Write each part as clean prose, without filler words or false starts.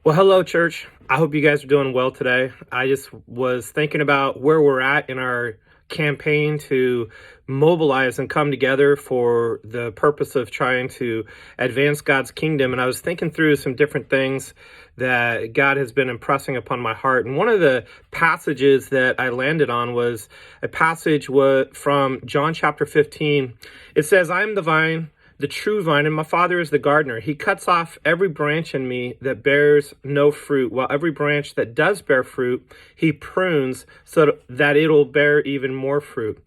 Well, hello, church. I hope you guys are doing well today. I just was thinking about where we're at in our campaign to mobilize and come together for the purpose of trying to advance God's kingdom. And I was thinking through some different things that God has been impressing upon my heart. And one of the passages that I landed on was a passage from John chapter 15. It says, "I am the vine, the true vine, and my Father is the gardener. He cuts off every branch in me that bears no fruit, while every branch that does bear fruit, he prunes so that it'll bear even more fruit.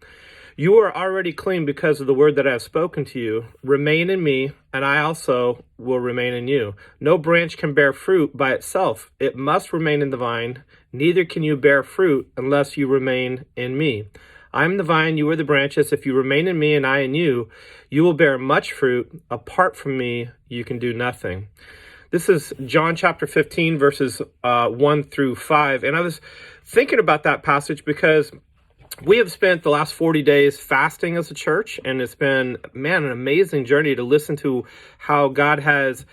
You are already clean because of the word that I have spoken to you. Remain in me, and I also will remain in you. No branch can bear fruit by itself. It must remain in the vine. Neither can you bear fruit unless you remain in me. I am the vine, you are the branches. If you remain in me and I in you, you will bear much fruit. Apart from me, you can do nothing." This is John chapter 15, verses 1 through 5. And I was thinking about that passage because we have spent the last 40 days fasting as a church, and it's been, an amazing journey to listen to how God has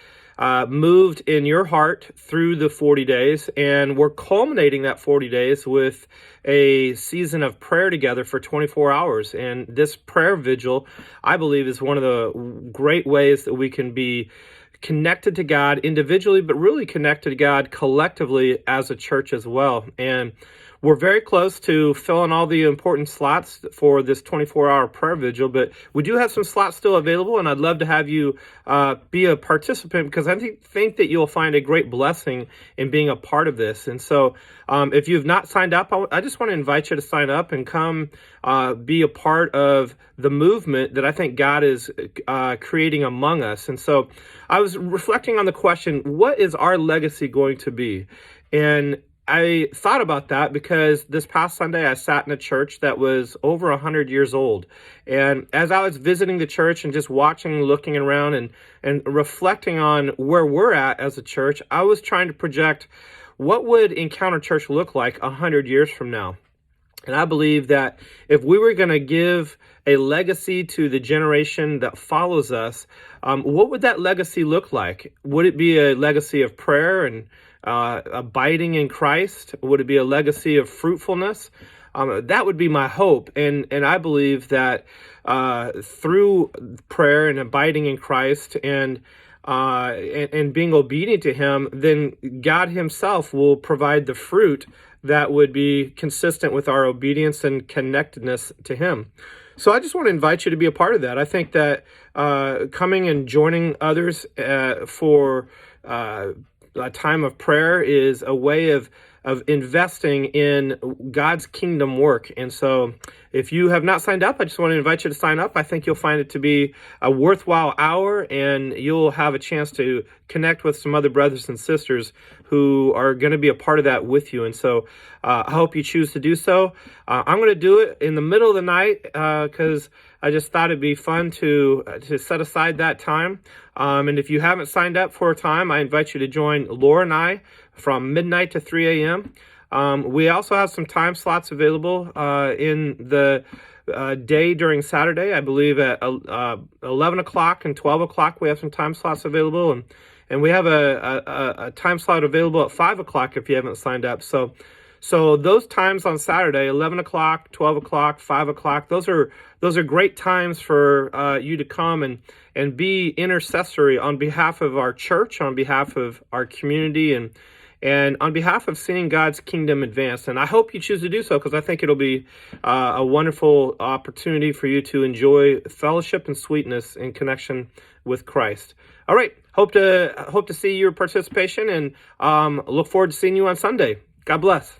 moved in your heart through the 40 days. And we're culminating that 40 days with a season of prayer together for 24 hours. And this prayer vigil, I believe, is one of the great ways that we can be connected to God individually, but really connected to God collectively as a church as well. And we're very close to filling all the important slots for this 24-hour prayer vigil, but we do have some slots still available, and I'd love to have you be a participant because I think that you'll find a great blessing in being a part of this. And so if you've not signed up, I just want to invite you to sign up and come be a part of the movement that I think God is creating among us. And so I was reflecting on the question, what is our legacy going to be? And I thought about that because this past Sunday I sat in a church that was over 100 years old. And as I was visiting the church and just watching, looking around and reflecting on where we're at as a church, I was trying to project what would Encounter Church look like 100 years from now. And I believe that if we were going to give a legacy to the generation that follows us, what would that legacy look like? Would it be a legacy of prayer and abiding in Christ? Would it be a legacy of fruitfulness? That would be my hope. And I believe that through prayer and abiding in Christ and being obedient to him, then God himself will provide the fruit that would be consistent with our obedience and connectedness to him. So I just want to invite you to be a part of that. I think that coming and joining others for a time of prayer is a way of investing in God's kingdom work. And so if you have not signed up, I just want to invite you to sign up. I think you'll find it to be a worthwhile hour, and you'll have a chance to connect with some other brothers and sisters who are going to be a part of that with you. And so I hope you choose to do so. I'm going to do it in the middle of the night because I just thought it'd be fun to set aside that time. And if you haven't signed up for a time, I invite you to join Laura and I from midnight to 3 a.m. We also have some time slots available in the day during Saturday. I believe at 11 o'clock and 12 o'clock we have some time slots available. And we have a time slot available at 5 o'clock if you haven't signed up. So those times on Saturday, 11 o'clock, 12 o'clock, 5 o'clock, those are great times for you to come and be intercessory on behalf of our church, on behalf of our community, and on behalf of seeing God's kingdom advance. And I hope you choose to do so because I think it'll be a wonderful opportunity for you to enjoy fellowship and sweetness in connection with Christ. All right, hope to see your participation and look forward to seeing you on Sunday. God bless.